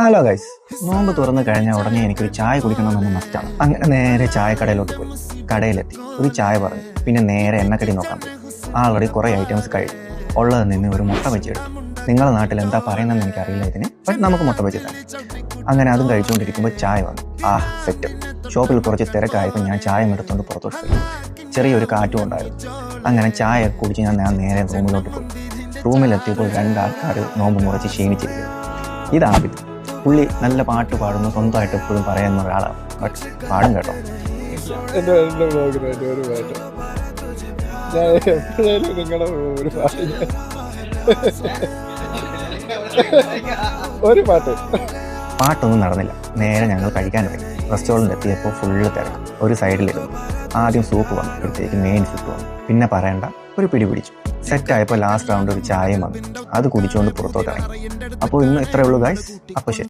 Hello guys, നോമ്പ് തുറന്നു കഴിഞ്ഞാൽ ഉടനെ എനിക്കൊരു ചായ കുടിക്കണമെന്ന് മസ്റ്റാണ്. അങ്ങനെ നേരെ ചായക്കടയിലോട്ട് പോയി. കടയിലെത്തി ഒരു ചായ പറഞ്ഞു. പിന്നെ നേരെ എണ്ണക്കടി നോക്കാൻ പോയി. ആൾറെഡി കുറേ ഐറ്റംസ് കഴിഞ്ഞു. ഉള്ളത് നിന്ന് ഒരു മുട്ട ബജി എടുത്തു. നിങ്ങളുടെ നാട്ടിൽ എന്താ പറയുന്നതെന്ന് എനിക്കറിയില്ല ഇതിന്, ബട്ട് നമുക്ക് മുട്ട ബജി തന്നെ. അങ്ങനെ അതും കഴിച്ചുകൊണ്ടിരിക്കുമ്പോൾ ചായ വന്നു. സെറ്റ്. ഷോപ്പിൽ കുറച്ച് തിരക്കായപ്പോൾ ഞാൻ ചായ എടുത്തുകൊണ്ട് പുറത്തോട്ട് പോയി. ചെറിയൊരു കാറ്റും ഉണ്ടായിരുന്നു. അങ്ങനെ ചായ കുടിച്ച് ഞാൻ നേരെ റൂമിലോട്ട് പോയി. റൂമിലെത്തിയപ്പോൾ രണ്ടാൾക്കാർ നോമ്പ് മുറിച്ച് ക്ഷീണിച്ചിരിക്കുന്നു. ഇതാദ്യം പുള്ളി നല്ല പാട്ട് പാടുന്നു, സ്വന്തമായിട്ട് എപ്പോഴും പറയുന്ന ഒരാളാണ്. ബട്ട് പാടും കേട്ടോ. എൻ്റെ ബ്ലോഗിന് എൻ്റെ ഒരു പാട്ട് ഞാൻ എപ്പോഴായാലും നിങ്ങളുടെ ഒരു പാട്ട് ഒരു പാട്ടൊന്നും നടന്നില്ല. നേരെ ഞങ്ങൾ കഴിക്കാൻ തുടങ്ങി. റെസ്റ്റോറൻറ്റ് എത്തിയപ്പോൾ ഫുള്ള് തിരക്ക്. ഒരു സൈഡിലിരുന്നു. ആദ്യം സൂപ്പ് വന്നു, അപ്പോഴത്തേക്ക് മെയിൻ ഫുഡ് വന്നു. പിന്നെ പറയണ്ട, ഒരു പിടി പിടിച്ചു. സെറ്റായപ്പോൾ ലാസ്റ്റ് റൗണ്ട് ഒരു ചായയും വന്നു. അത് കുടിച്ചുകൊണ്ട് പുറത്തോട്ട് ഇറങ്ങി. അപ്പോൾ ഇന്ന് ഇത്രയേ ഉള്ളൂ ഗൈസ്. അപ്പോൾ ശരി.